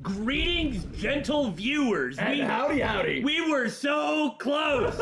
Greetings, gentle viewers. And howdy. We were so close.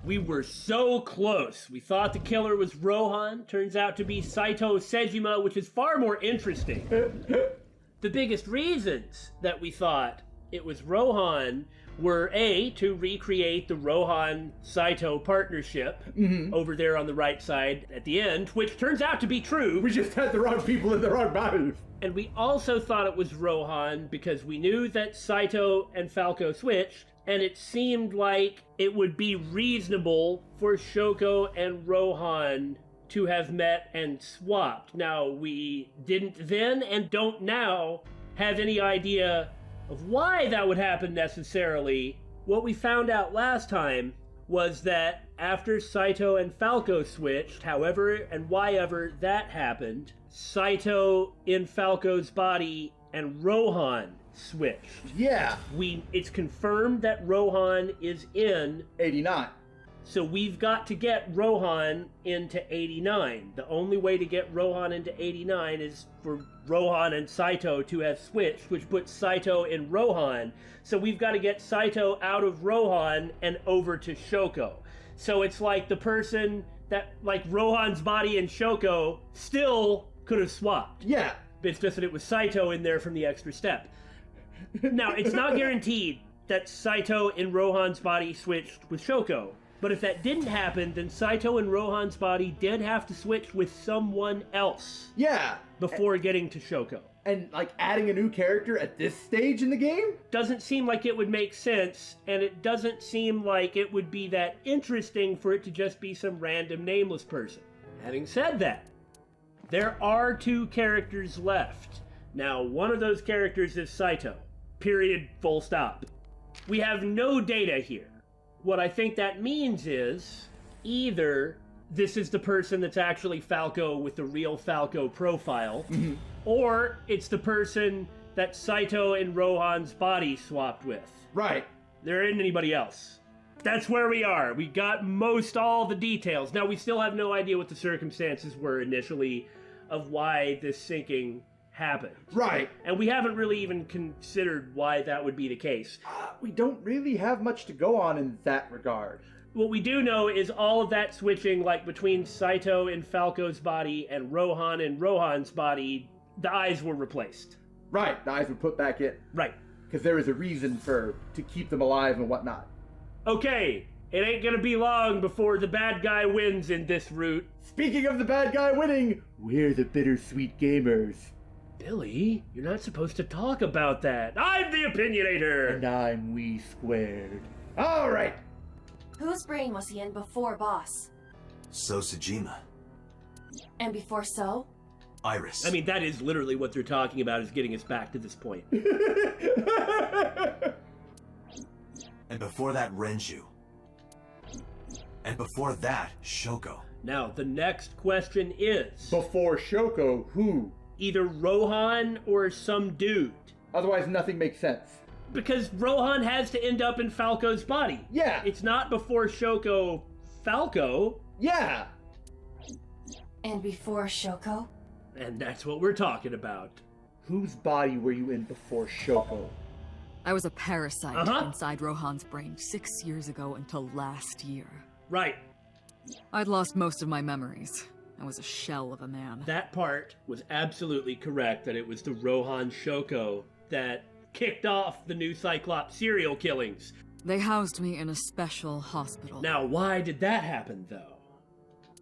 We were so close. We thought the killer was Rohan. Turns out to be Saito Sejima, which is far more interesting. The biggest reasons that we thought it was Rohan were A, to recreate the Rohan-Saito partnership over there on the right side at the end, which turns out to be true. We just had the wrong people in the wrong bodies. And we also thought it was Rohan because we knew that Saito and Falco switched, and it seemed like it would be reasonable for Shoko and Rohan to have met and swapped. Now, we didn't then and don't now have any idea of why that would happen necessarily. What we found out last time was that after Saito and Falco switched, however and why ever that happened, Saito in Falco's body and Rohan switched. Yeah. It's confirmed that Rohan is in 89. So we've got to get Rohan into 89. The only way to get Rohan into 89 is for Rohan and Saito to have switched, which puts Saito in Rohan. So we've got to get Saito out of Rohan and over to Shoko. So it's like the person that, like Rohan's body and Shoko, still could have swapped. Yeah. It's just that it was Saito in there from the extra step. Now, it's not guaranteed that Saito in Rohan's body switched with Shoko. But if that didn't happen, then Saito and Rohan's body did have to switch with someone else. Yeah. Before getting to Shoko. And, like, adding a new character at this stage in the game? Doesn't seem like it would make sense, and it doesn't seem like it would be that interesting for it to just be some random nameless person. Having said that, there are 2 characters left. Now, one of those characters is Saito. Period. Full stop. We have no data here. What I think that means is either this is the person that's actually Falco with the real Falco profile, or it's the person that Saito and Rohan's body swapped with. Right. There isn't anybody else. That's where we are. We got most all the details. Now, we still have no idea what the circumstances were initially of why this sinking happened. Right. And we haven't really even considered why that would be the case. We don't really have much to go on in that regard. What we do know is all of that switching, like between Saito in Falco's body and Rohan in Rohan's body, the eyes were replaced. Right, the eyes were put back in. Right. Because there was a reason to keep them alive and whatnot. Okay, it ain't gonna be long before the bad guy wins in this route. Speaking of the bad guy winning, we're the Bittersweet Gamers. Billy, you're not supposed to talk about that. I'm the opinionator! And I'm We Squared. Alright! Whose brain was he in before Boss? So Sejima. And before So? Iris. I mean, that is literally what they're talking about, is getting us back to this point. And before that, Renju. And before that, Shoko. Now, the next question is... Before Shoko, who? Either Rohan or some dude. Otherwise, nothing makes sense. Because Rohan has to end up in Falco's body. Yeah. It's not before Shoko Falco. Yeah. And before Shoko? And that's what we're talking about. Whose body were you in before Shoko? I was a parasite inside Rohan's brain 6 years ago until last year. Right. I'd lost most of my memories. I was a shell of a man. That part was absolutely correct, that it was the Rohan Shoko that kicked off the new Cyclops serial killings. They housed me in a special hospital. Now, why did that happen, though?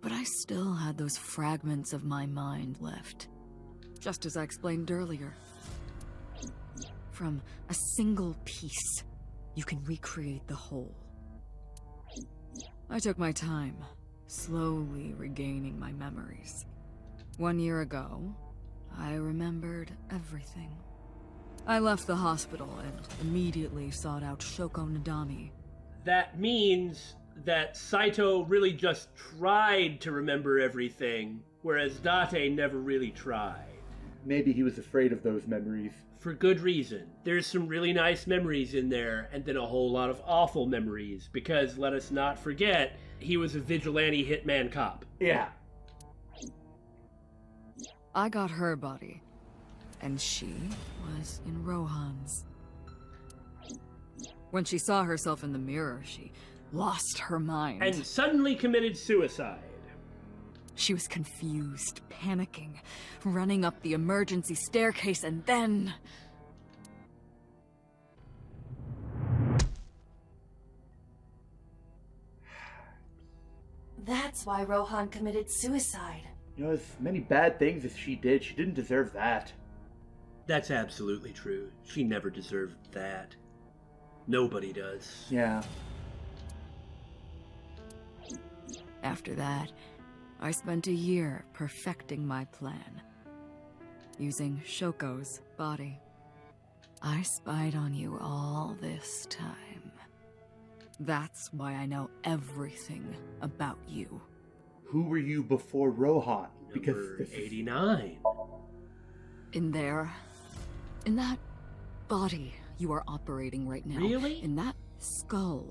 But I still had those fragments of my mind left. Just as I explained earlier. From a single piece, you can recreate the whole. I took my time, slowly regaining my memories. 1 year ago, I remembered everything. I left the hospital and immediately sought out Shoko Nadami. That means that Saito really just tried to remember everything, whereas Date never really tried. Maybe he was afraid of those memories. For good reason. There's some really nice memories in there, and then a whole lot of awful memories, because let us not forget, he was a vigilante hitman cop. Yeah. I got her body. and she was in Rohan's. When she saw herself in the mirror, she lost her mind. And suddenly committed suicide. She was confused, panicking, running up the emergency staircase, and then... That's why Rohan committed suicide. You know, as many bad things as she did, she didn't deserve that. That's absolutely true. She never deserved that. Nobody does. Yeah. After that, I spent a year perfecting my plan. Using Shoko's body. I spied on you all this time. That's why I know everything about you. Who were you before Rohan? Number 89. In that body you are operating right now. Really? In that skull.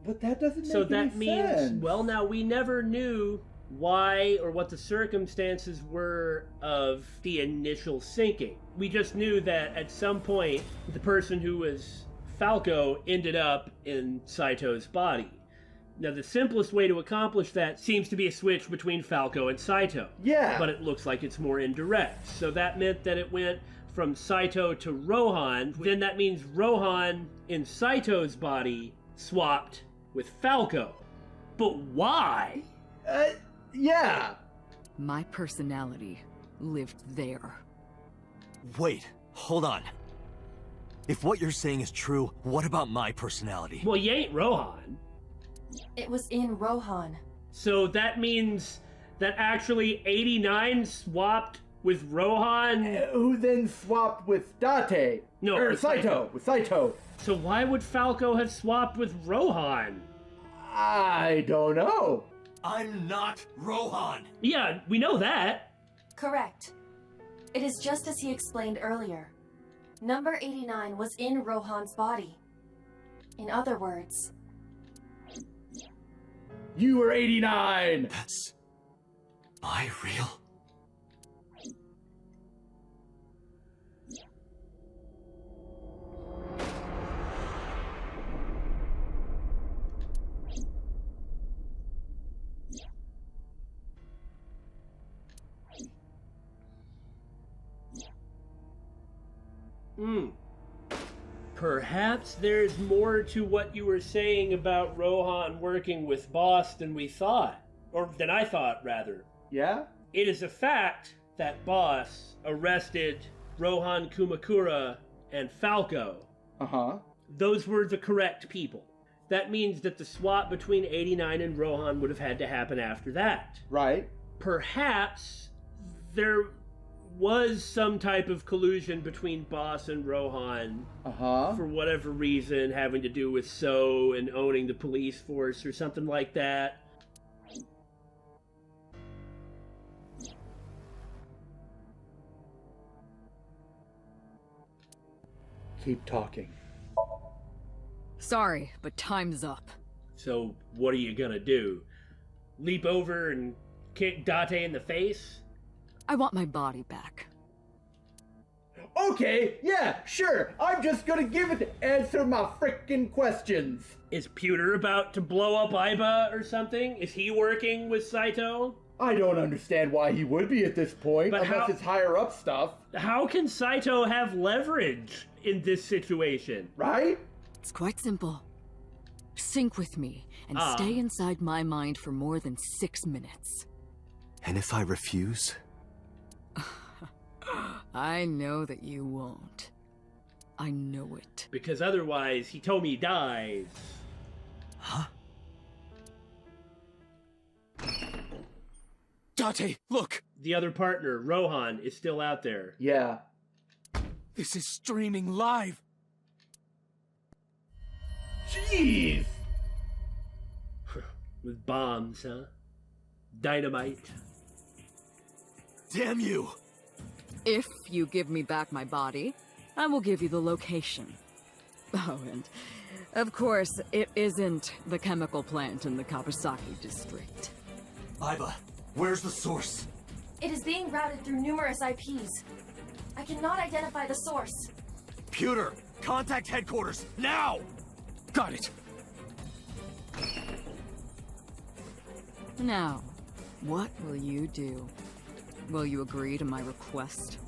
But that doesn't make So any that means, sense. well, now we never knew why or what the circumstances were of the initial sinking. We just knew that at some point, the person who was Falco ended up in Saito's body. Now, the simplest way to accomplish that seems to be a switch between Falco and Saito. Yeah. But it looks like it's more indirect. So that meant that it went from Saito to Rohan. Then that means Rohan in Saito's body swapped with Falco. But why? Yeah. My personality lived there. Wait, hold on. If what you're saying is true, what about my personality? Well, you ain't Rohan. It was in Rohan. So that means that actually 89 swapped with Rohan? Who then swapped with Date? No, Or with Saito. With Saito. So why would Falco have swapped with Rohan? I don't know. I'm not Rohan! Yeah, we know that. Correct. It is just as he explained earlier. Number 89 was in Rohan's body. In other words, You were 89. That's... Am I real? Perhaps there's more to what you were saying about Rohan working with Boss than we thought. Or than I thought, rather. Yeah? It is a fact that Boss arrested Rohan Kumakura and Falco. Uh-huh. Those were the correct people. That means that the swap between 89 and Rohan would have had to happen after that. Right. Perhaps there was some type of collusion between Boss and Rohan Uh-huh. for whatever reason, having to do with So and owning the police force or something like that. Keep talking. Sorry, but time's up. So what are you gonna do? Leap over and kick Date in the face? I want my body back. Okay, yeah, sure. I'm just gonna give it to answer my frickin' questions. Is Pewter about to blow up Aiba or something? Is he working with Saito? I don't understand why he would be at this point, But unless how- it's higher up stuff, How can Saito have leverage in this situation? right? It's quite simple. Sync with me and Ah. stay inside my mind for more than 6 minutes. And if I refuse? I know that you won't. I know it. Because otherwise, Hitomi dies. Huh? Date, look! The other partner, Rohan, is still out there. Yeah. This is streaming live! Jeez! With bombs, huh? Dynamite. Damn you! If you give me back my body, I will give you the location. Oh, and of course, it isn't the chemical plant in the Kawasaki district. Aiba, where's the source? It is being routed through numerous IPs. I cannot identify the source. Pewter, contact headquarters, now! Got it. Now, what will you do? Will you agree to my request?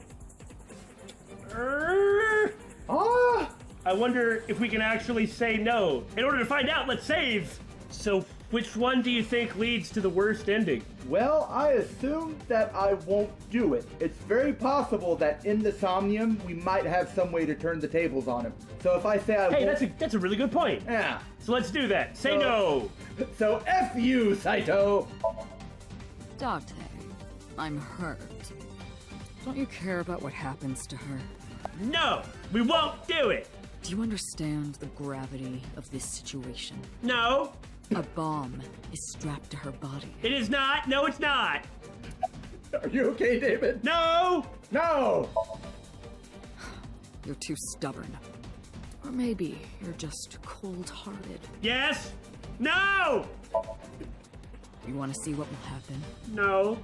Ah! I wonder if we can actually say no. In order to find out, let's save! So, which one do you think leads to the worst ending? Well, I assume that I won't do it. It's very possible that in the Somnium, we might have some way to turn the tables on him. So if I say I Hey, won't... that's a really good point. Yeah. So let's do that. Say So- no! So F you, Saito! Date, I'm hurt. Don't you care about what happens to her? No! We won't do it! Do you understand the gravity of this situation? No! A bomb is strapped to her body. It is not! No, it's not! Are you okay, David? No! No! You're too stubborn. Or maybe you're just cold-hearted. Yes! No! You want to see what will happen No!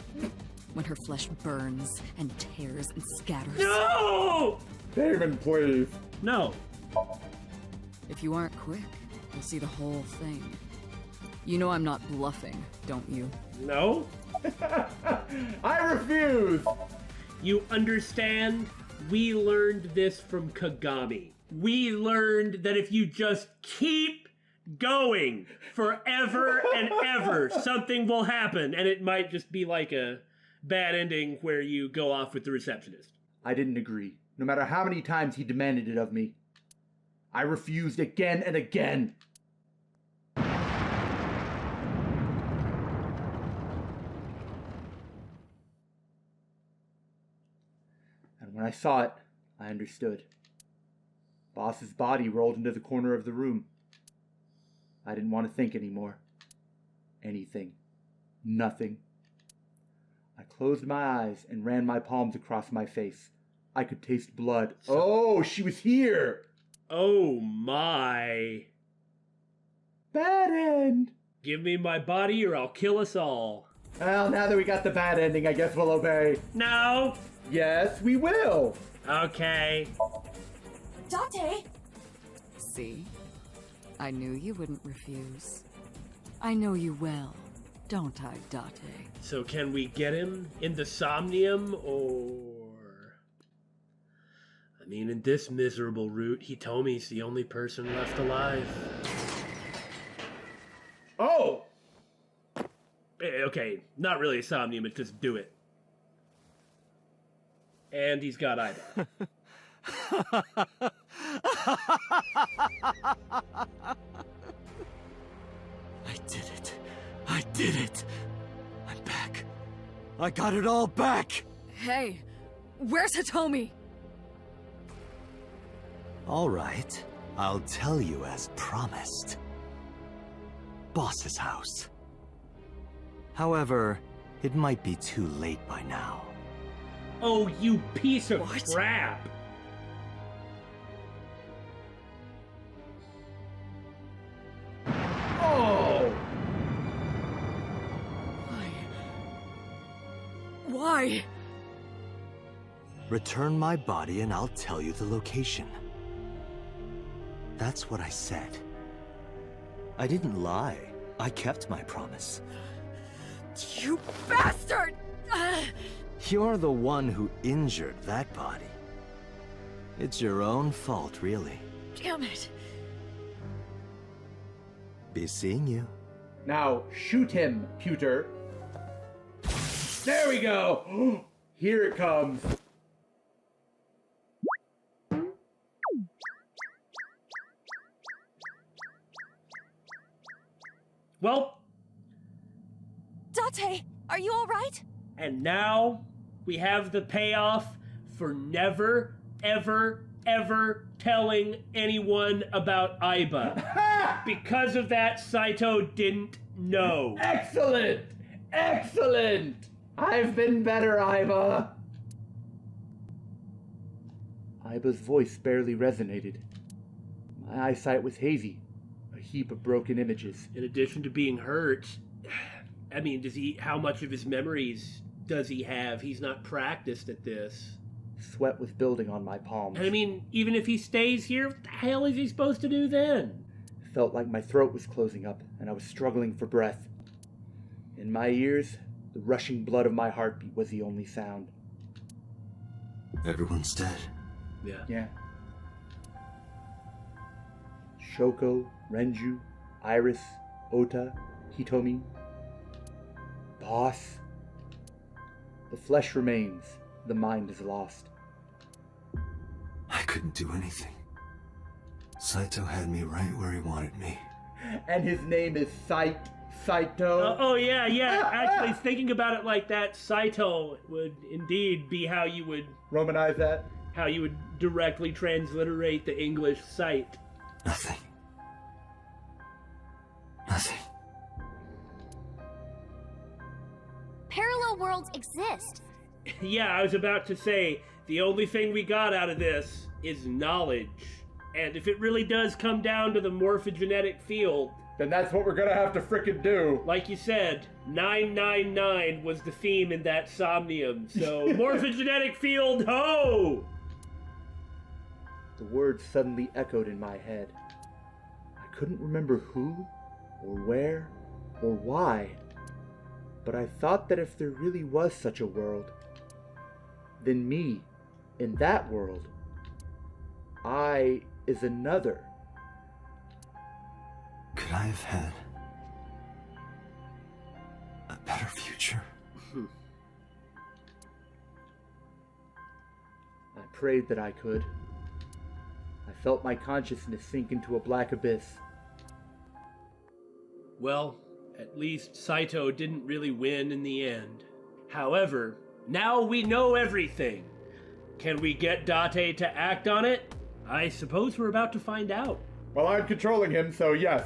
when her flesh burns and tears and scatters? No! David, please. No. If you aren't quick, you'll see the whole thing. You know I'm not bluffing, don't you? No? I refuse! You understand? We learned this from Kagami. We learned that if you just keep going forever and ever, something will happen, and it might just be like a bad ending where you go off with the receptionist. I didn't agree, no matter how many times he demanded it of me. I refused again and again. And when I saw it, I understood. Boss's body rolled into the corner of the room. I didn't want to think anymore. Anything. Nothing. I closed my eyes and ran my palms across my face. I could taste blood. Oh, she was here! Oh my. Bad end! Give me my body or I'll kill us all. Well, now that we got the bad ending, I guess we'll obey. No? Yes, we will! Okay. Date! See? I knew you wouldn't refuse. I know you well, don't I, Date? So can we get him in the Somnium, or... I mean, in this miserable route, Hitomi's the only person left alive. Oh! Okay, not really a Somnium, it's just do it. And he's got Iba. I did it. I did it. I'm back. I got it all back! Hey, where's Hitomi? All right, I'll tell you as promised. Boss's house. However, it might be too late by now. Oh, you piece of What? crap! Oh! Why? Return my body and I'll tell you the location. That's what I said. I didn't lie. I kept my promise. You bastard! You're the one who injured that body. It's your own fault, really. Damn it. Be seeing you. Now, shoot him, Pewter. There we go! Here it comes. Well, Date, are you alright? and now we have the payoff for never, ever, ever telling anyone about Iba. Because of that, Saito didn't know. Excellent! Excellent! I've been better, Iba. Iba's voice barely resonated. My eyesight was hazy, a heap of broken images. In addition to being hurt, I mean, how much of his memories does he have? He's not practiced at this. Sweat was building on my palms. And I mean, even if he stays here, what the hell is he supposed to do then? It felt like my throat was closing up, and I was struggling for breath. In my ears, the rushing blood of my heartbeat was the only sound. Everyone's dead. Yeah. Shoko, Renju, Iris, Ota, Hitomi. Boss. The flesh remains, the mind is lost. I couldn't do anything. Saito had me right where he wanted me. And his name is Saito. Oh, yeah. Actually, thinking about it like that, Saito would indeed be how you would Romanize that? how you would directly transliterate the English sight. Nothing. Nothing. Parallel worlds exist. Yeah, I was about to say, the only thing we got out of this is knowledge. And if it really does come down to the morphogenetic field, Then that's what we're gonna have to frickin' do. like you said, 999 was the theme in that Somnium. So, morphogenetic field, ho! The words suddenly echoed in my head. I couldn't remember who, or where, or why. But I thought that if there really was such a world, then me, in that world, I is another. Could I have had a better future? I prayed that I could. I felt my consciousness sink into a black abyss. Well, at least Saito didn't really win in the end. However, now we know everything. Can we get Date to act on it? I suppose we're about to find out. Well, I'm controlling him, so yes.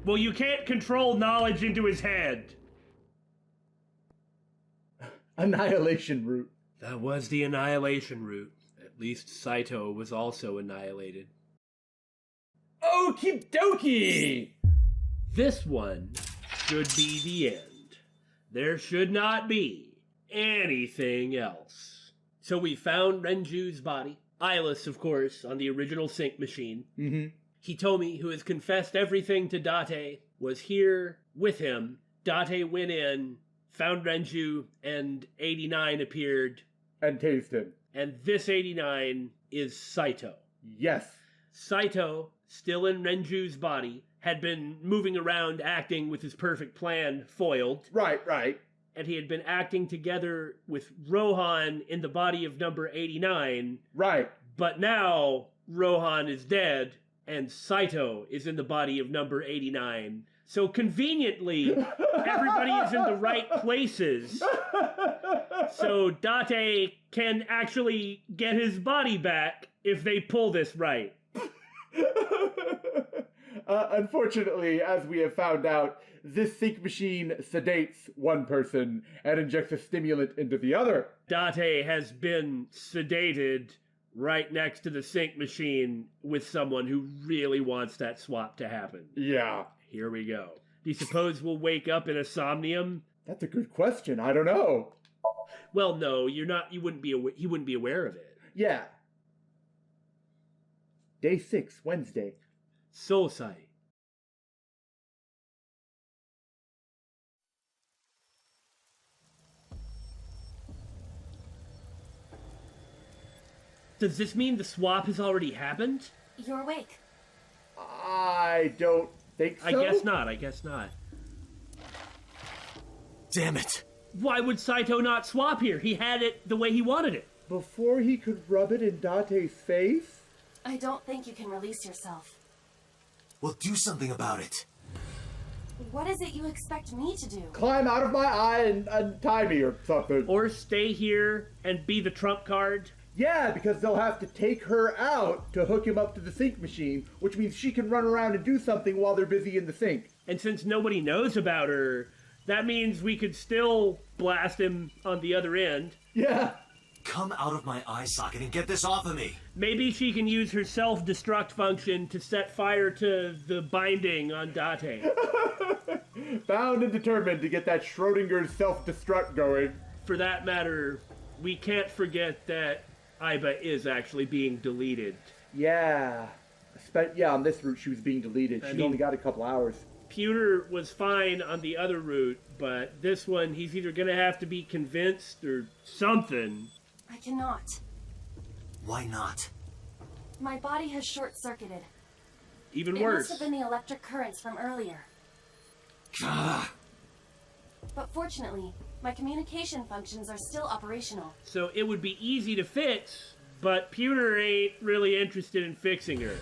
Well, you can't control knowledge into his head. Annihilation route. That was the annihilation route. At least Saito was also annihilated. Okie dokie! This one should be the end. There should not be anything else. So we found Renju's body. Eyeless, of course, on the original sync machine. Mm-hmm. Hitomi, who has confessed everything to Date, was here with him. Date went in, found Renju, and 89 appeared. And tased him. And this 89 is Saito. Yes. Saito, still in Renju's body, had been moving around acting with his perfect plan foiled. Right. And he had been acting together with Rohan in the body of number 89. Right. But now, Rohan is dead, and Saito is in the body of number 89. So conveniently, everybody is in the right places. So Date can actually get his body back if they pull this right. Unfortunately, as we have found out, this sync machine sedates one person and injects a stimulant into the other. Date has been sedated right next to the sync machine with someone who really wants that swap to happen. Yeah. Here we go. Do you suppose we'll wake up in a Somnium? That's a good question. I don't know. Well, no, you're not. He wouldn't be aware of it. Yeah. Day 6, Wednesday. Sosai. Does this mean the swap has already happened? You're awake. I don't think so. I guess not. Damn it! Why would Saito not swap here? He had it the way he wanted it. Before he could rub it in Date's face? I don't think you can release yourself. Well, do something about it. What is it you expect me to do? Climb out of my eye and untie me or something. Or stay here and be the trump card. Yeah, because they'll have to take her out to hook him up to the sync machine, which means she can run around and do something while they're busy in the sync. And since nobody knows about her, that means we could still blast him on the other end. Yeah. Come out of my eye socket and get this off of me! Maybe she can use her self-destruct function to set fire to the binding on Date. Bound and determined to get that Schrodinger's self-destruct going. for that matter, we can't forget that Aiba is actually being deleted. Yeah. Yeah, on this route she was being deleted. She's only got a couple hours. Pewter was fine on the other route, but this one, he's either gonna have to be convinced or something. I cannot. Why not? My body has short-circuited. Even It worse. must have been the electric currents from earlier. Gah. But fortunately, my communication functions are still operational. So it would be easy to fix, but Pewter ain't really interested in fixing her.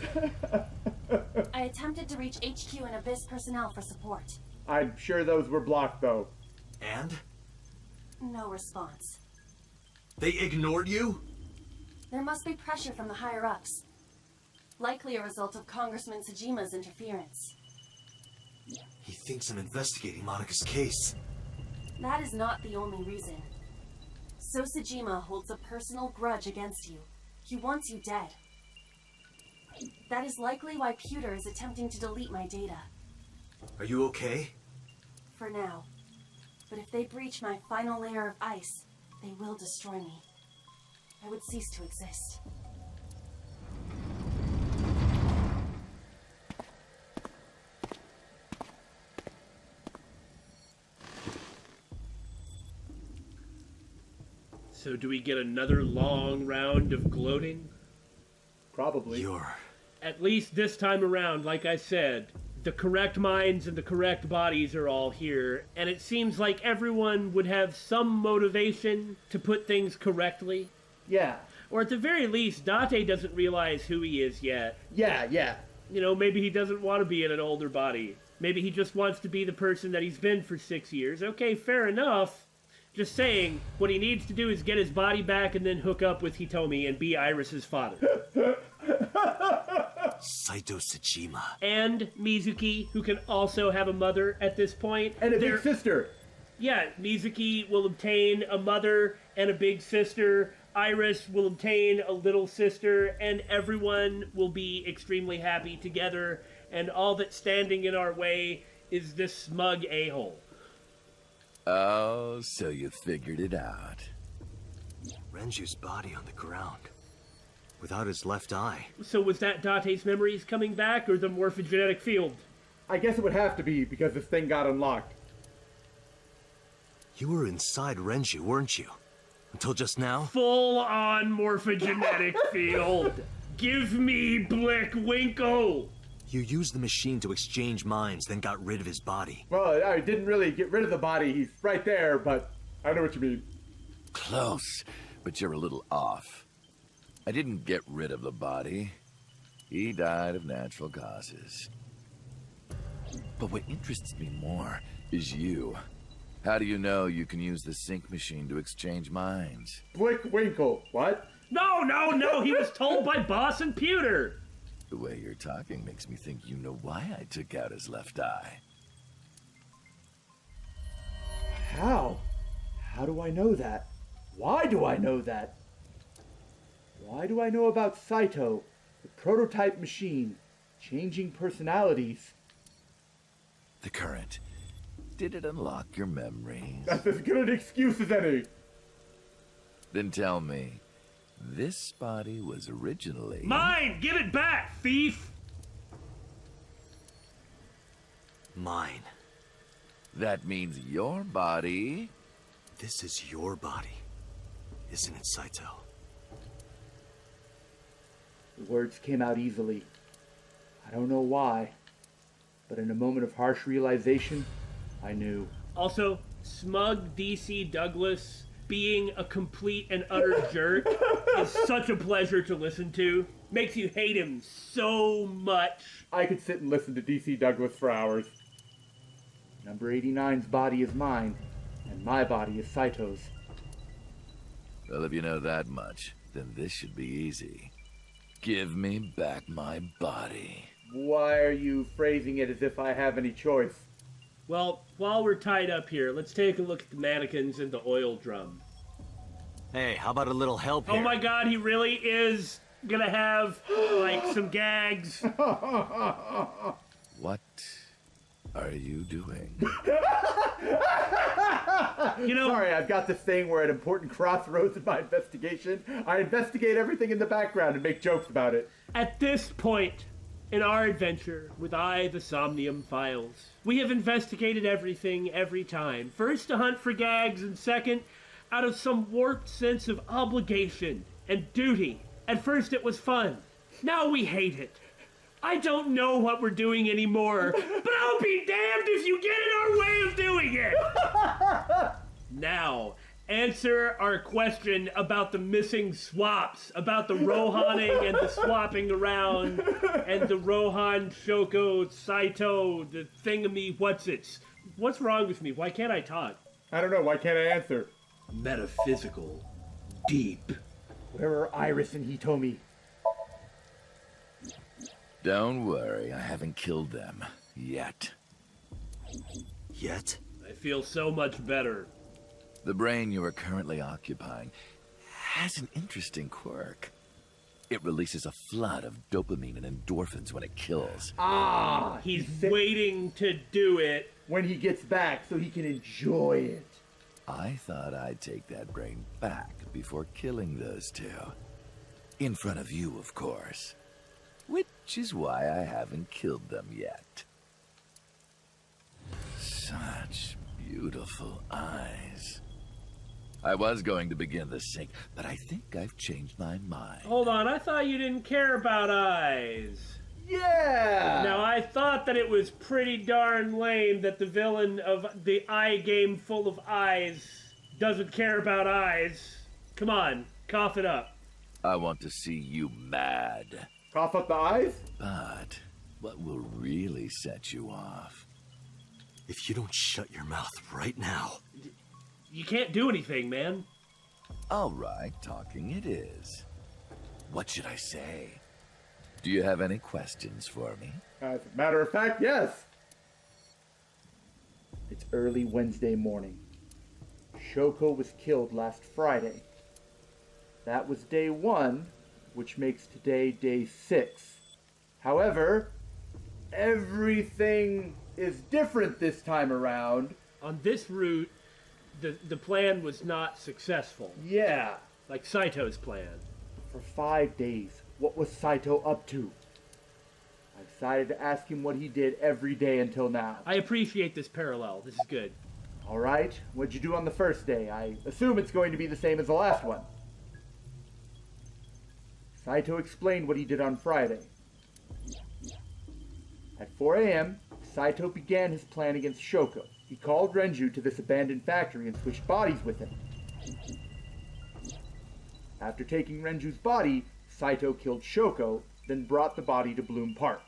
I attempted to reach HQ and Abyss personnel for support. I'm sure those were blocked, though. And? No response. They ignored you? There must be pressure from the higher-ups. Likely a result of Congressman Sajima's interference. He thinks I'm investigating Monika's case. That is not the only reason. So Sajima holds a personal grudge against you. He wants you dead. That is likely why Pewter is attempting to delete my data. Are you okay? For now. But if they breach my final layer of ice, they will destroy me. I would cease to exist. So do we get another long round of gloating? Probably. You're... At least this time around, like I said, the correct minds and the correct bodies are all here, and it seems like everyone would have some motivation to put things correctly. Yeah. Or at the very least, Date doesn't realize who he is yet. Yeah. You know, maybe he doesn't want to be in an older body. Maybe he just wants to be the person that he's been for 6 years. Okay, fair enough. Just saying, what he needs to do is get his body back and then hook up with Hitomi and be Iris's father. Saito Sajima. And Mizuki, who can also have a mother at this point. And a big sister. Yeah, Mizuki will obtain a mother and a big sister. Iris will obtain a little sister, and everyone will be extremely happy together, and all that's standing in our way is this smug a-hole. Oh, so you figured it out. Renju's body on the ground. Without his left eye. So was that Date's memories coming back, or the morphogenetic field? I guess it would have to be, because this thing got unlocked. You were inside Renju, weren't you? Until just now? Full-on morphogenetic field. Give me Blick Winkle. You used the machine to exchange minds, then got rid of his body. Well, I didn't really get rid of the body. He's right there, but I know what you mean. Close, but you're a little off. I didn't get rid of the body. He died of natural causes. But what interests me more is you. How do you know you can use the sync machine to exchange minds? Blick Winkle. What? No, he was told by Boss and Pewter. The way you're talking makes me think you know why I took out his left eye. How? How do I know that? Why do I know that? Why do I know about Saito, the prototype machine, changing personalities? The current. Did it unlock your memories? That's as good an excuse as any. Then tell me, this body was originally... Mine! Give it back, thief! Mine. That means your body... This is your body, isn't it, Saito? The words came out easily. I don't know why, but in a moment of harsh realization, I knew. Also, smug DC Douglas being a complete and utter jerk is such a pleasure to listen to. Makes you hate him so much. I could sit and listen to DC Douglas for hours. Number 89's body is mine, and my body is Saito's. Well, if you know that much, then this should be easy. Give me back my body. Why are you phrasing it as if I have any choice? Well, while we're tied up here, let's take a look at the mannequins and the oil drum. Hey, how about a little help here? Oh my god, he really is gonna have, like, some gags. What are you doing? You know, Sorry, I've got this thing where at important crossroads in my investigation, I investigate everything in the background and make jokes about it. at this point in our adventure with the Somnium Files, we have investigated everything every time. First, to hunt for gags, and second, out of some warped sense of obligation and duty. At first, it was fun. Now we hate it. I don't know what we're doing anymore, but I'll be damned if you get in our way of doing it! Now, answer our question about the missing swaps, about the Rohaning and the swapping around, and the Rohan, Shoko, Saito, the thingamy what's-its. What's wrong with me? Why can't I talk? I don't know, why can't I answer? Metaphysical. Deep. Where are Iris and Hitomi? Don't worry, I haven't killed them. Yet. Yet? I feel so much better. The brain you are currently occupying has an interesting quirk. It releases a flood of dopamine and endorphins when it kills. Ah! He's waiting to do it. When he gets back so he can enjoy it. I thought I'd take that brain back before killing those two. In front of you, of course. Which is why I haven't killed them yet. Such beautiful eyes. I was going to begin the sync, but I think I've changed my mind. Hold on, I thought you didn't care about eyes. Yeah! Now, I thought that it was pretty darn lame that the villain of the eye game full of eyes doesn't care about eyes. Come on, cough it up. I want to see you mad. Cough up the eyes? But what will really set you off? If you don't shut your mouth right now. You can't do anything, man. All right, talking it is. What should I say? Do you have any questions for me? As a matter of fact, yes. It's early Wednesday morning. Shoko was killed last Friday. That was day 1, which makes today day 6. However, everything is different this time around. On this route, the plan was not successful. Yeah. Like Saito's plan. For 5 days, what was Saito up to? I decided to ask him what he did every day until now. I appreciate this parallel. This is good. Alright, what'd you do on the first day? I assume it's going to be the same as the last one. Saito explained what he did on Friday. At 4 a.m., Saito began his plan against Shoko. He called Renju to this abandoned factory and switched bodies with him. After taking Renju's body, Saito killed Shoko, then brought the body to Bloom Park.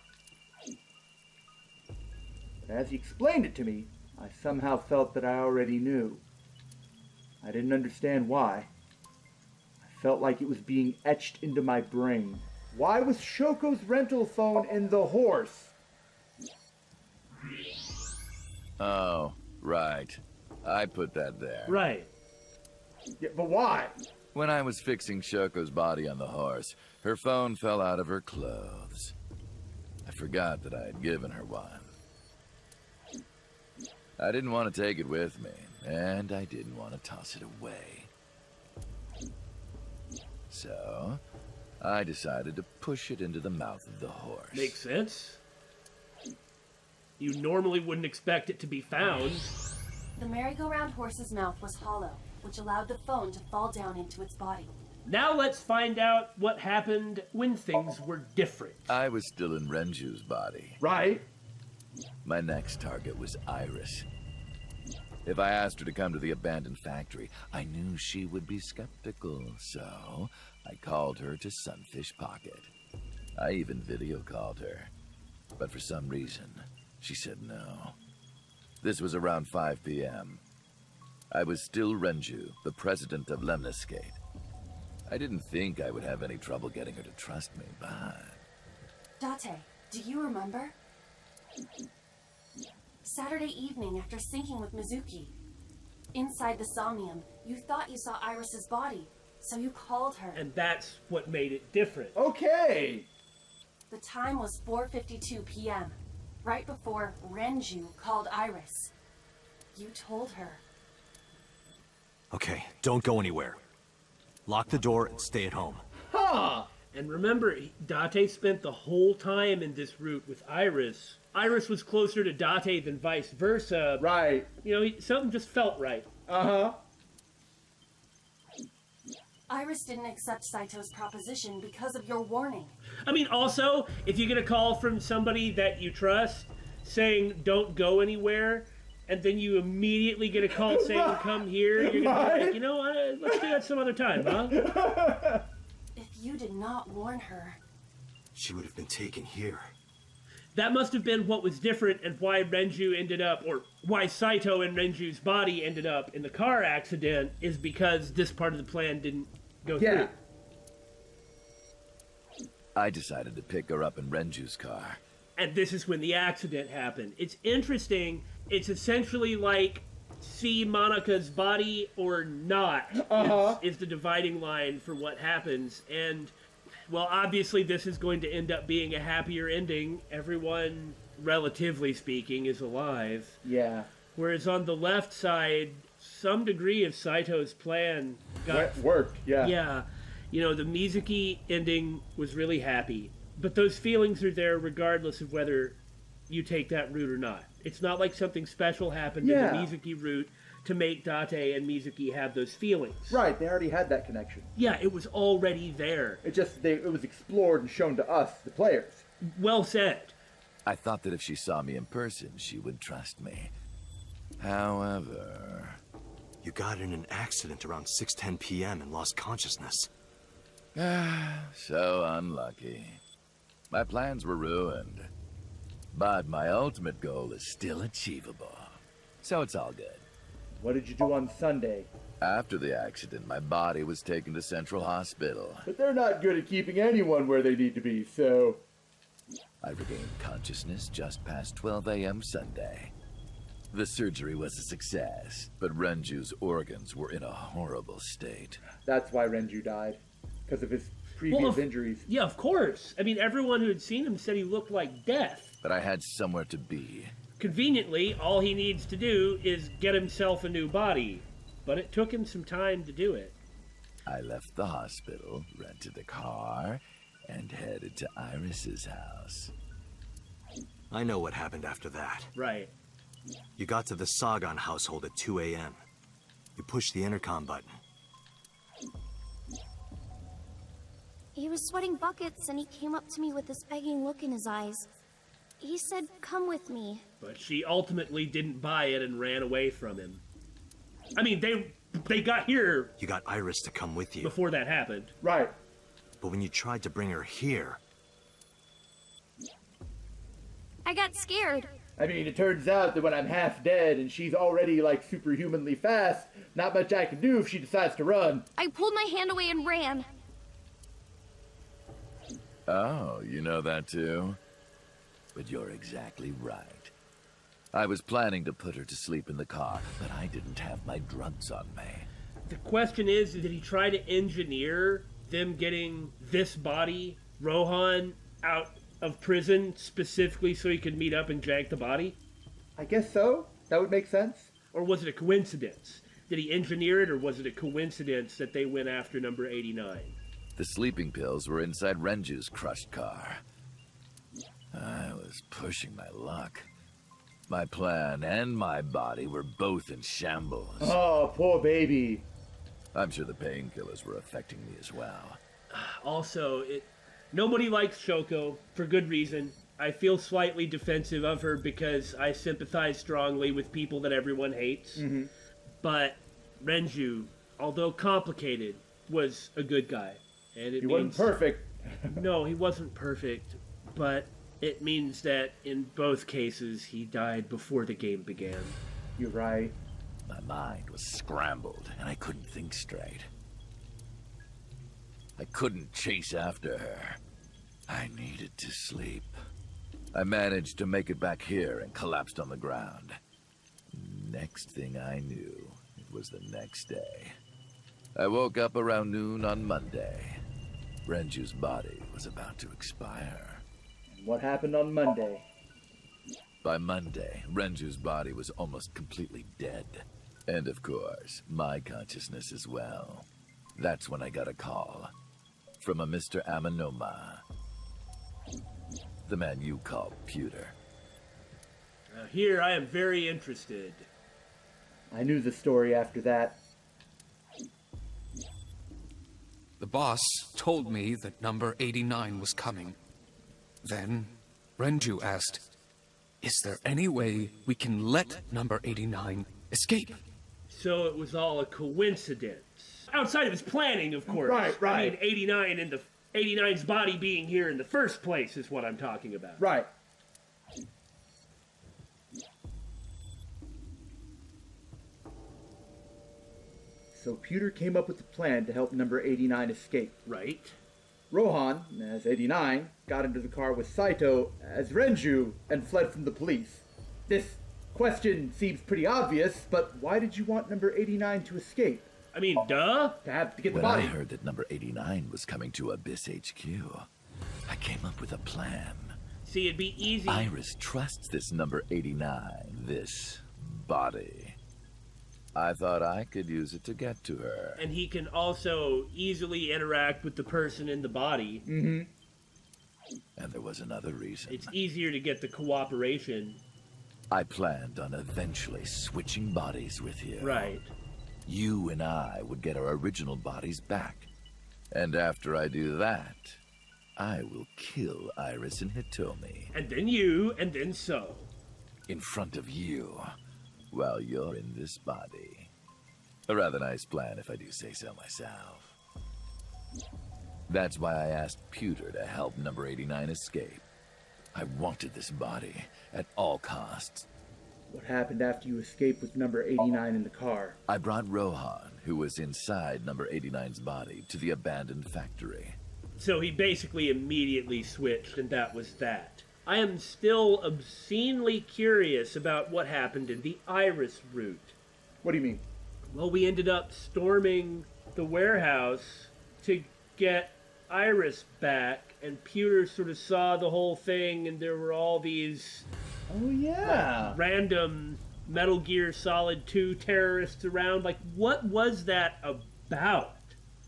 But as he explained it to me, I somehow felt that I already knew. I didn't understand why. I felt like it was being etched into my brain. Why was Shoko's rental phone in the horse? Oh, right. I put that there. Right. Yeah, but why? When I was fixing Shoko's body on the horse, her phone fell out of her clothes. I forgot that I had given her one. I didn't want to take it with me, and I didn't want to toss it away. So, I decided to push it into the mouth of the horse. Makes sense. You normally wouldn't expect it to be found. The merry-go-round horse's mouth was hollow, which allowed the phone to fall down into its body. Now let's find out what happened when things were different. I was still in Renju's body. Right? My next target was Iris. If I asked her to come to the abandoned factory, I knew she would be skeptical, so I called her to Sunfish Pocket. I even video called her, but for some reason, she said no. This was around 5 p.m. I was still Renju, the president of Lemniscate. I didn't think I would have any trouble getting her to trust me, but... Date, do you remember? Saturday evening after syncing with Mizuki. Inside the Somnium, you thought you saw Iris's body, so you called her. And that's what made it different. Okay! The time was 4:52 p.m. right before Renju called Iris. You told her. Okay, don't go anywhere. Lock the door and stay at home. Ha! And remember, Date spent the whole time in this route with Iris. Iris was closer to Date than vice versa. Right. You know, something just felt right. Uh-huh. Iris didn't accept Saito's proposition because of your warning. I mean, also, if you get a call from somebody that you trust saying, don't go anywhere, and then you immediately get a call saying, come here, you're going to be like, you know what, let's do that some other time, huh? If you did not warn her... She would have been taken here. That must have been what was different and why Renju ended up, or why Saito and Renju's body ended up in the car accident, is because this part of the plan didn't go through. I decided to pick her up in Renju's car. And this is when the accident happened. It's interesting. It's essentially like see Monika's body or not is the dividing line for what happens. And, well, obviously this is going to end up being a happier ending. Everyone, relatively speaking, is alive. Yeah. Whereas on the left side, some degree of Saito's plan worked, yeah. Yeah. You know, the Mizuki ending was really happy. But those feelings are there regardless of whether you take that route or not. It's not like something special happened in the Mizuki route to make Date and Mizuki have those feelings. Right, they already had that connection. Yeah, it was already there. It was explored and shown to us, the players. Well said. I thought that if she saw me in person, she would trust me. However... You got in an accident around 6:10 p.m. and lost consciousness. So unlucky. My plans were ruined. But my ultimate goal is still achievable. So it's all good. What did you do on Sunday? After the accident, my body was taken to Central Hospital. But they're not good at keeping anyone where they need to be, so... I regained consciousness just past 12 a.m. Sunday. The surgery was a success, but Renju's organs were in a horrible state. That's why Renju died. Because of his previous injuries. Yeah, of course. I mean, everyone who had seen him said he looked like death. But I had somewhere to be. Conveniently, all he needs to do is get himself a new body. But it took him some time to do it. I left the hospital, rented a car, and headed to Iris's house. I know what happened after that. Right. You got to the Sagan household at 2 a.m. You pushed the intercom button. He was sweating buckets and he came up to me with this begging look in his eyes. He said, "Come with me." But she ultimately didn't buy it and ran away from him. I mean, they got here... You got Iris to come with you. Before that happened. Right. But when you tried to bring her here... I got scared. I mean, it turns out that when I'm half dead and she's already, like, superhumanly fast, not much I can do if she decides to run. I pulled my hand away and ran. Oh, you know that too? But you're exactly right. I was planning to put her to sleep in the car, but I didn't have my drugs on me. The question is, did he try to engineer them getting this body, Rohan, out of prison specifically so he could meet up and jank the body? I guess so. That would make sense. Or was it a coincidence? Did he engineer it, or was it a coincidence that they went after number 89? The sleeping pills were inside Renju's crushed car. I was pushing my luck. My plan and my body were both in shambles. Oh, poor baby. I'm sure the painkillers were affecting me as well. Also, nobody likes Shoko, for good reason. I feel slightly defensive of her because I sympathize strongly with people that everyone hates. Mm-hmm. But Renju, although complicated, was a good guy. And he wasn't perfect. No, he wasn't perfect, but it means that in both cases he died before the game began. You're right. My mind was scrambled, and I couldn't think straight. I couldn't chase after her. I needed to sleep. I managed to make it back here and collapsed on the ground. Next thing I knew, it was the next day. I woke up around noon on Monday. Renju's body was about to expire. What happened on Monday? By Monday, Renju's body was almost completely dead. And of course, my consciousness as well. That's when I got a call. From a Mr. Amanoma. The man you call Pewter. Now here I am very interested. I knew the story after that. The boss told me that number 89 was coming. Then, Renju asked, "Is there any way we can let number 89 escape?" So it was all a coincidence. Outside of his planning, of course. Right. I mean, 89 and the 89's body being here in the first place is what I'm talking about. Right. So Pewter came up with a plan to help number 89 escape. Right. Rohan, as 89, got into the car with Saito as Renju and fled from the police. This question seems pretty obvious, but why did you want number 89 to escape? I mean, duh. To get the When I body. heard that number 89 was coming to Abyss HQ, I came up with a plan. See, it'd be easy. Iris trusts this number 89, this body. I thought I could use it to get to her. And he can also easily interact with the person in the body. Mm-hmm. And there was another reason. It's easier to get the cooperation. I planned on eventually switching bodies with you. Right. You and I would get our original bodies back. And after I do that, I will kill Iris and Hitomi. And then you, and then so. In front of you, while you're in this body. A rather nice plan if I do say so myself. That's why I asked Pewter to help number 89 escape. I wanted this body at all costs. What happened after you escaped with number 89 in the car? I brought Rohan, who was inside number 89's body, to the abandoned factory. So he basically immediately switched, and that was that. I am still obscenely curious about what happened in the Iris route. What do you mean? Well, we ended up storming the warehouse to get Iris back, and Pewter sort of saw the whole thing, and there were all these Oh, yeah. random Metal Gear Solid 2 terrorists around. Like, what was that about?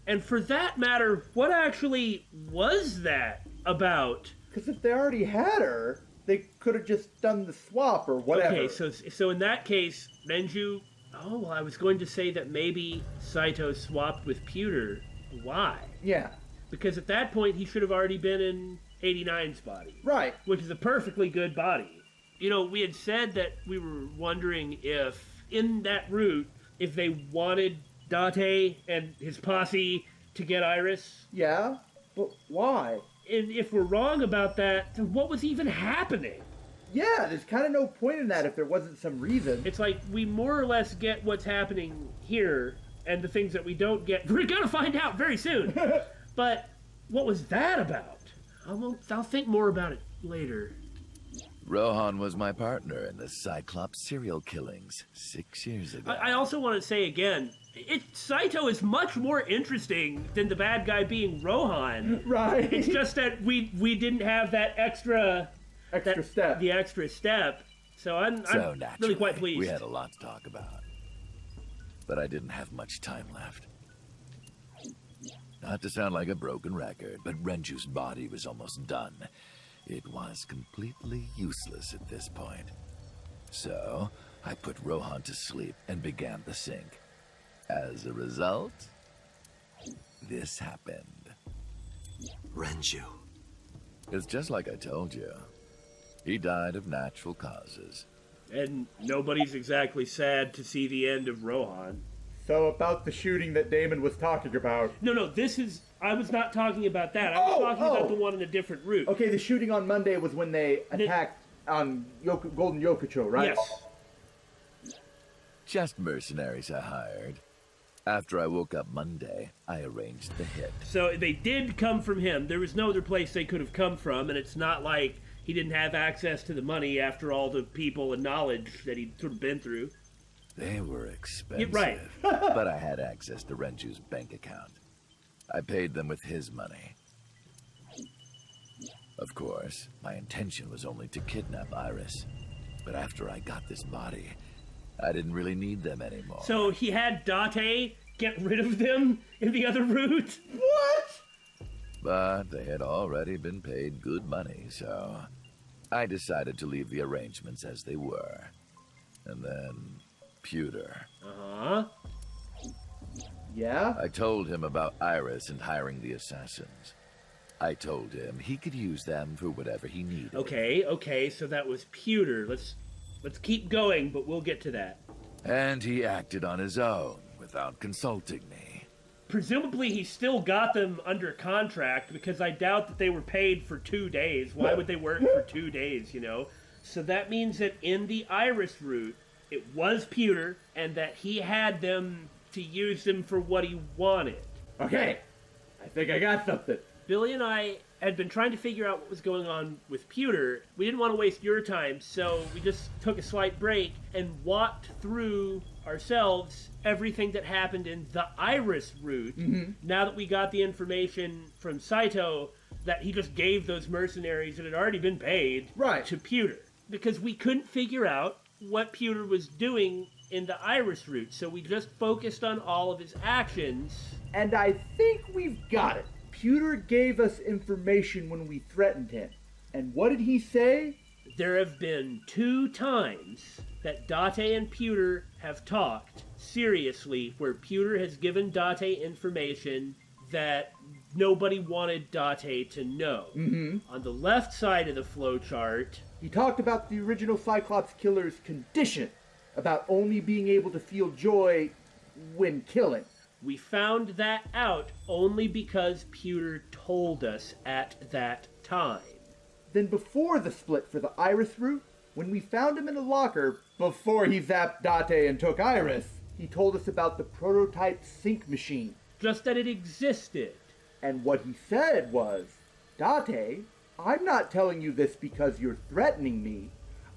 And for that matter, what actually was that about? Because if they already had her, they could have just done the swap or whatever. Okay, so in that case, Renju... Oh, well, I was going to say that maybe Saito swapped with Pewter. Why? Yeah. Because at that point, he should have already been in 89's body. Right. Which is a perfectly good body. You know, we had said that we were wondering if, in that route, if they wanted Date and his posse to get Iris. Yeah? But why? And if we're wrong about that, then what was even happening? Yeah, there's kind of no point in that if there wasn't some reason. It's like we more or less get what's happening here, and the things that we don't get, we're gonna find out very soon. But what was that about? I'll think more about it later. Rohan was my partner in the Cyclops serial killings 6 years ago. I also want to say again, Saito is much more interesting than the bad guy being Rohan. Right. It's just that we didn't have that extra step. The extra step. So I'm really quite pleased. We had a lot to talk about. But I didn't have much time left. Not to sound like a broken record, but Renju's body was almost done. It was completely useless at this point. So, I put Rohan to sleep and began the sync. As a result, this happened. Renju. It's just like I told you. He died of natural causes. And nobody's exactly sad to see the end of Rohan. So about the shooting that Damon was talking about. No, I was not talking about that. I was talking about the one in a different route. Okay, the shooting on Monday was when they attacked on Golden Yokocho, right? Yes. Just mercenaries I hired. After I woke up Monday, I arranged the hit. So they did come from him. There was no other place they could have come from, and it's not like he didn't have access to the money after all the people and knowledge that he'd sort of been through. They were expensive. Yeah, right. But I had access to Renju's bank account. I paid them with his money. Of course, my intention was only to kidnap Iris. But after I got this body, I didn't really need them anymore. So he had Date get rid of them in the other route? What? But they had already been paid good money, so I decided to leave the arrangements as they were. And then, Pewter. Uh-huh. Yeah? I told him about Iris and hiring the assassins. I told him he could use them for whatever he needed. Okay, so that was Pewter. Let's keep going, but we'll get to that. And he acted on his own, without consulting me. Presumably he still got them under contract, because I doubt that they were paid for 2 days. Why would they work for 2 days, you know? So that means that in the Iris route, it was Pewter, and that he had them to use them for what he wanted. Okay, I think I got something. Billy and I had been trying to figure out what was going on with Pewter. We didn't want to waste your time, so we just took a slight break and walked through ourselves everything that happened in the Iris route. Now that we got the information from Saito that he just gave those mercenaries that had already been paid to Pewter. Because we couldn't figure out what Pewter was doing in the Iris route, so we just focused on all of his actions. And I think we've got it. Pewter gave us information when we threatened him. And what did he say? There have been 2 times that Date and Pewter have talked seriously, where Pewter has given Date information that nobody wanted Date to know. On the left side of the flowchart, he talked about the original Cyclops killer's condition, about only being able to feel joy when killing. We found that out only because Pewter told us at that time. Then before the split for the Iris route, when we found him in a locker, before he zapped Date and took Iris, he told us about the prototype sync machine. Just that it existed. And what he said was, Date, I'm not telling you this because you're threatening me.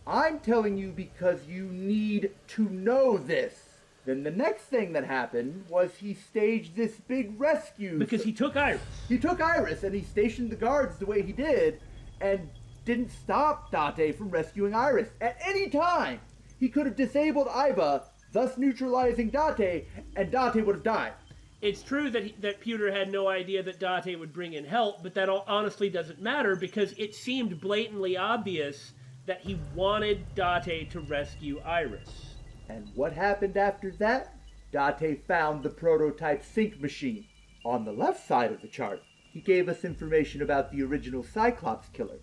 I'm telling you because you need to know this. Then the next thing that happened was he staged this big rescue. Because he took Iris. He took Iris and he stationed the guards the way he did and didn't stop Date from rescuing Iris at any time. He could have disabled Iba, thus neutralizing Date, and Date would have died. It's true that Pewter had no idea that Date would bring in help, but that honestly doesn't matter because it seemed blatantly obvious that he wanted Date to rescue Iris. And what happened after that? Date found the prototype sync machine. On the left side of the chart, he gave us information about the original Cyclops killer.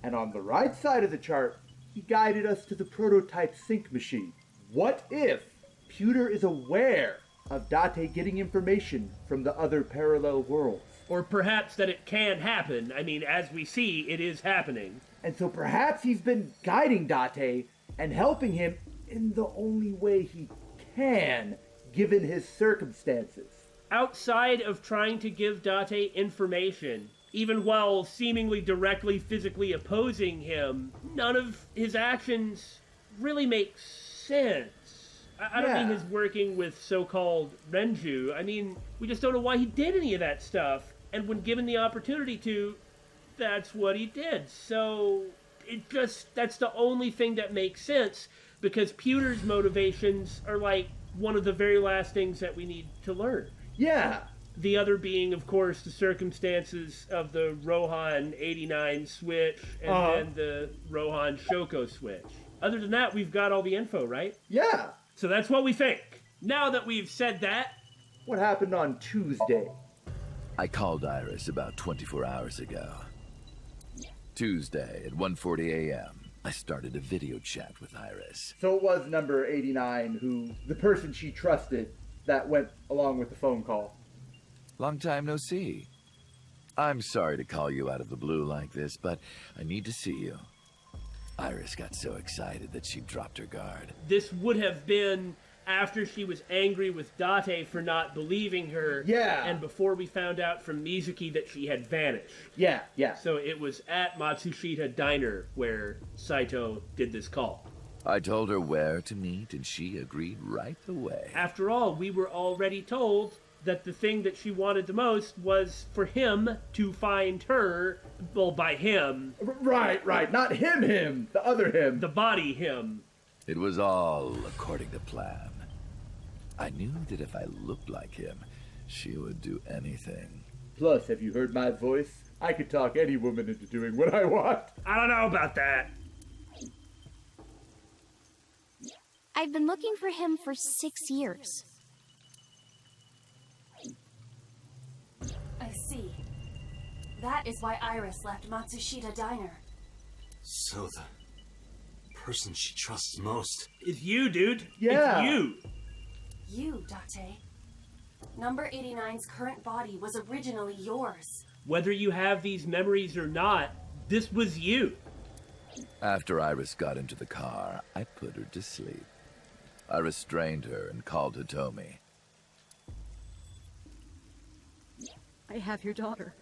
And on the right side of the chart, he guided us to the prototype sync machine. What if Pewter is aware of Date getting information from the other parallel worlds? Or perhaps that it can happen. I mean, as we see, it is happening. And so perhaps he's been guiding Date and helping him in the only way he can, given his circumstances. Outside of trying to give Date information, even while seemingly directly physically opposing him, none of his actions really make sense. I don't mean his working with so-called Renju. I mean, we just don't know why he did any of that stuff. And when given the opportunity to, that's what he did. So, that's the only thing that makes sense, because Pewter's motivations are like one of the very last things that we need to learn. Yeah. The other being, of course, the circumstances of the Rohan 89 switch and then the Rohan Shoko switch. Other than that, we've got all the info, right? Yeah. So that's what we think. Now that we've said that... What happened on Tuesday? I called Iris about 24 hours ago. Tuesday at 1:40 a.m. I started a video chat with Iris. So it was number 89 the person she trusted, that went along with the phone call. Long time no see. I'm sorry to call you out of the blue like this, but I need to see you. Iris got so excited that she dropped her guard. This would have been after she was angry with Date for not believing her. Yeah. And before we found out from Mizuki that she had vanished. Yeah. So it was at Matsushita Diner where Saito did this call. I told her where to meet, and she agreed right away. After all, we were already told that the thing that she wanted the most was for him to find her, well, by him. Right. Not him. The other him. The body him. It was all according to plan. I knew that if I looked like him, she would do anything. Plus, have you heard my voice? I could talk any woman into doing what I want. I don't know about that. I've been looking for him for 6 years. I see. That is why Iris left Matsushita Diner. So the person she trusts most It's you, dude. Yeah. It's you. You, Date. Number 89's current body was originally yours. Whether you have these memories or not, this was you. After Iris got into the car, I put her to sleep. I restrained her and called Hitomi. I have your daughter.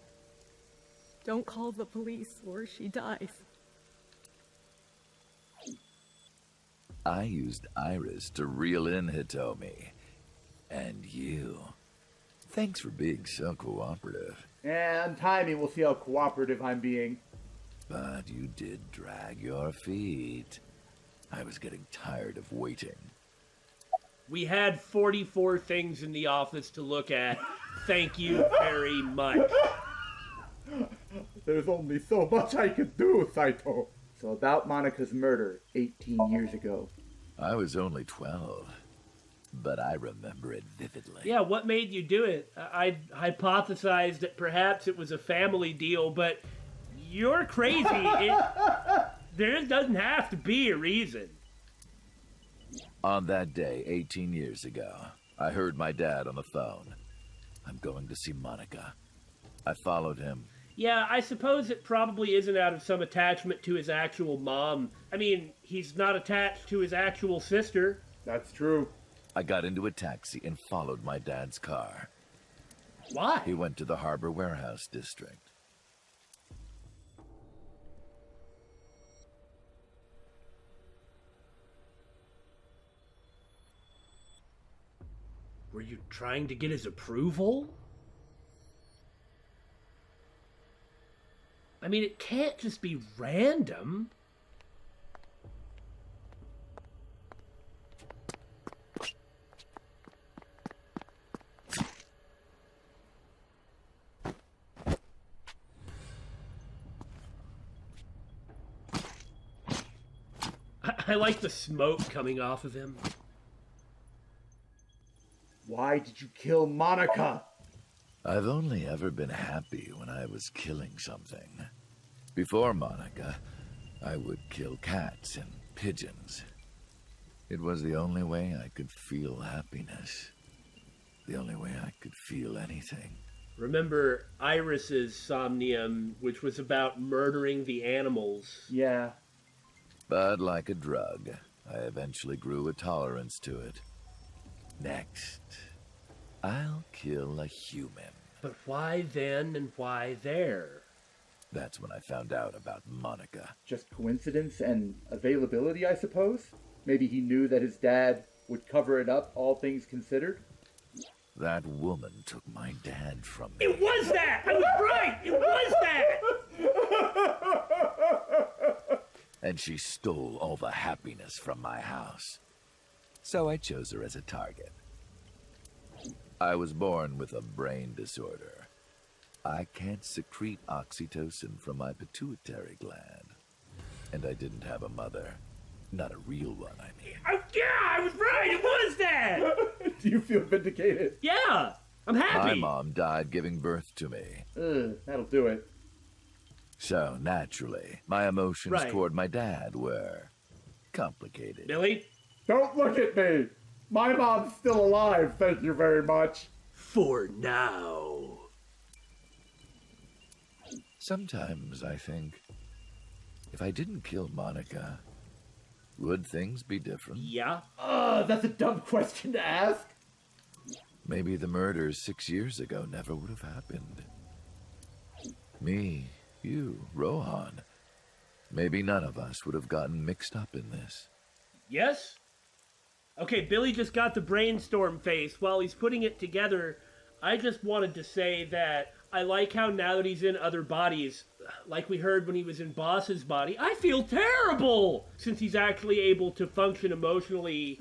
Don't call the police or she dies. I used Iris to reel in Hitomi. And you. Thanks for being so cooperative. And timing, we'll see how cooperative I'm being. But you did drag your feet. I was getting tired of waiting. We had 44 things in the office to look at. Thank you very much. There's only so much I could do, Saito. So about Monika's murder 18 years ago. I was only 12, but I remember it vividly. Yeah, what made you do it? I hypothesized that perhaps it was a family deal, but you're crazy. There doesn't have to be a reason. On that day, 18 years ago, I heard my dad on the phone. I'm going to see Monika. I followed him. Yeah, I suppose it probably isn't out of some attachment to his actual mom. I mean, he's not attached to his actual sister. That's true. I got into a taxi and followed my dad's car. Why? He went to the Harbor Warehouse District. Were you trying to get his approval? I mean, it can't just be random. I like the smoke coming off of him. Why did you kill Monika? I've only ever been happy when I was killing something. Before Monika, I would kill cats and pigeons. It was the only way I could feel happiness. The only way I could feel anything. Remember Iris's Somnium, which was about murdering the animals. Yeah. But like a drug, I eventually grew a tolerance to it. Next, I'll kill a human. But why then and why there? That's when I found out about Monika. Just coincidence and availability, I suppose? Maybe he knew that his dad would cover it up, all things considered? That woman took my dad from me. It was that! I was right! It was that! And she stole all the happiness from my house. So I chose her as a target. I was born with a brain disorder. I can't secrete oxytocin from my pituitary gland. And I didn't have a mother. Not a real one, I mean. Yeah, I was right! It was that! Do you feel vindicated? Yeah! I'm happy! My mom died giving birth to me. That'll do it. So, naturally, my emotions toward my dad were complicated. Billy? Don't look at me! My mom's still alive, thank you very much. For now. Sometimes I think, if I didn't kill Monika, would things be different? Yeah. That's a dumb question to ask. Maybe the murders 6 years ago never would have happened. Me, you, Rohan. Maybe none of us would have gotten mixed up in this. Yes? Okay, Billy just got the brainstorm face. While he's putting it together, I just wanted to say that I like how now that he's in other bodies, like we heard when he was in Boss's body, I feel terrible! Since he's actually able to function emotionally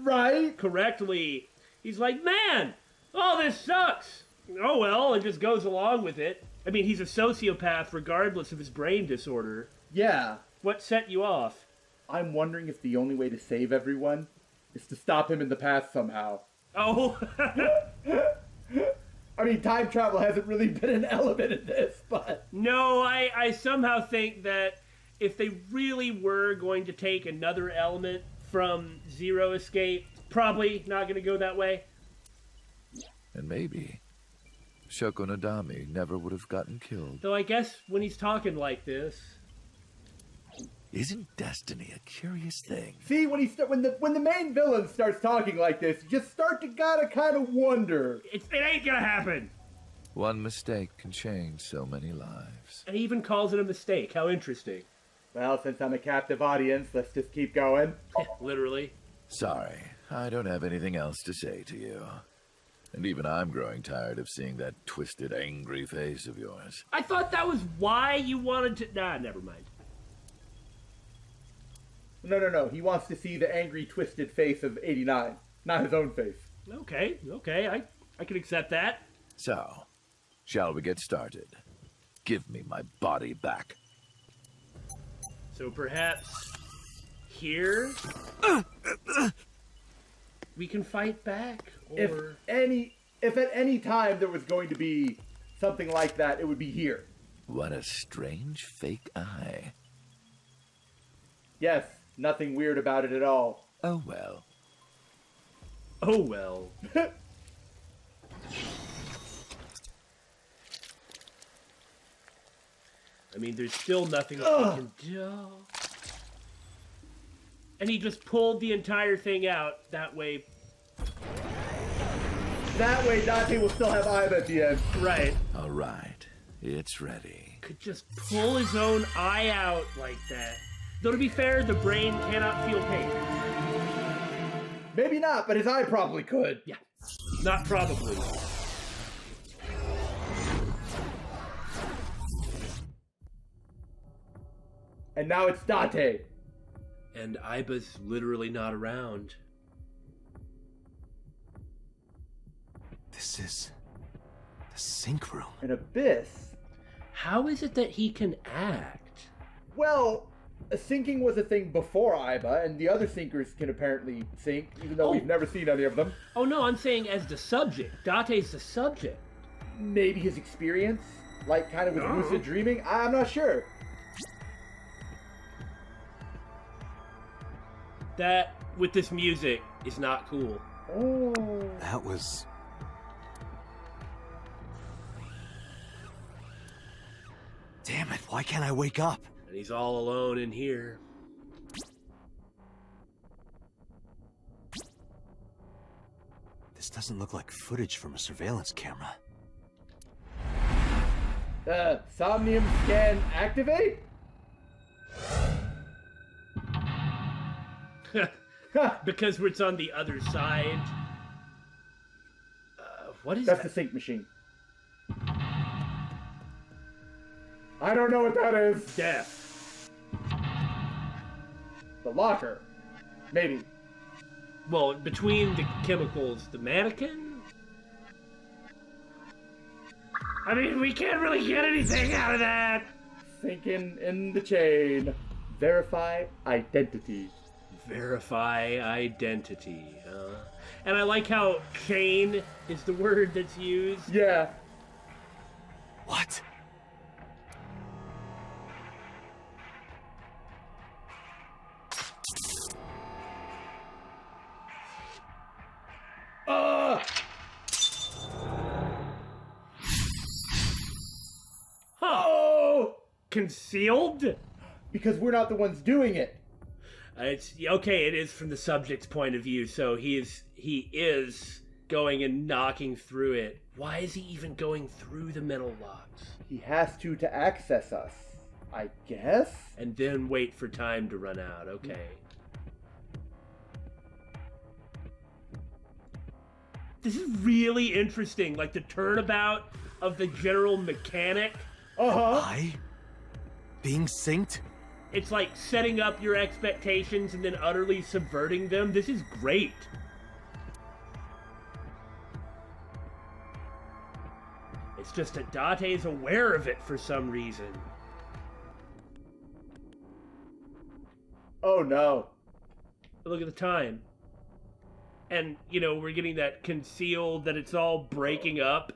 correctly. He's like, man, all this sucks! Oh well, and just goes along with it. I mean, he's a sociopath regardless of his brain disorder. Yeah. What set you off? I'm wondering if the only way to save everyone is to stop him in the past somehow. Oh. I mean, time travel hasn't really been an element in this, but... No, I somehow think that if they really were going to take another element from Zero Escape, probably not going to go that way. And maybe Shoko Nadami never would have gotten killed. Though I guess when he's talking like this... Isn't destiny a curious thing? See, when the main villain starts talking like this, you just start to kind of wonder. It ain't gonna happen. One mistake can change so many lives. And he even calls it a mistake. How interesting. Well, since I'm a captive audience, let's just keep going. Literally. Sorry, I don't have anything else to say to you. And even I'm growing tired of seeing that twisted, angry face of yours. I thought that was why you wanted to... Nah, never mind. No. He wants to see the angry, twisted face of 89, not his own face. Okay. I can accept that. So, shall we get started? Give me my body back. So perhaps here we can fight back, or if at any time there was going to be something like that, it would be here. What a strange fake eye. Yes, nothing weird about it at all. Oh well. Oh well. I mean, there's still nothing he can do. And he just pulled the entire thing out. That way, Dante will still have Iba at the end. Right. All right, it's ready. Could just pull his own eye out like that. Though to be fair, the brain cannot feel pain. Maybe not, but his eye probably could. Yeah. Not probably. And now it's Dante. And Iba's literally not around. This is the sync room. An abyss? How is it that he can act? Well, syncing was a thing before Iba, and the other syncers can apparently sync, even though we've never seen any of them. Oh no, I'm saying as the subject. Dante's the subject. Maybe his experience? Like, kind of with lucid dreaming? I'm not sure. That, with this music, is not cool. Oh. That was... Damn it, why can't I wake up? And he's all alone in here. This doesn't look like footage from a surveillance camera. Somnium scan activate? Because it's on the other side. What is That's that? the sync machine. I don't know what that is. Death. The locker. Maybe. Well, between the chemicals, the mannequin? I mean, we can't really get anything out of that. Thinking in the chain. Verify identity. Verify identity, huh? And I like how chain is the word that's used. Yeah. What? Oh! Concealed? Because we're not the ones doing it. It's okay. It is from the subject's point of view, so he is going and knocking through it. Why is he even going through the metal locks? He has to access us, I guess. And then wait for time to run out. Okay. This is really interesting, like the turnabout of the general mechanic. I? Being synced? It's like setting up your expectations and then utterly subverting them. This is great. It's just that Date's aware of it for some reason. Oh no. Look at the time. And, you know, we're getting that concealed, that it's all breaking up.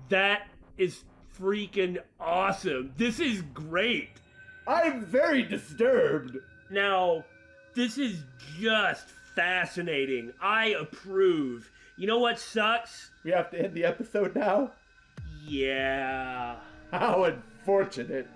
That is freaking awesome. This is great. I'm very disturbed. Now, this is just fascinating. I approve. You know what sucks? We have to end the episode now? Yeah. How unfortunate.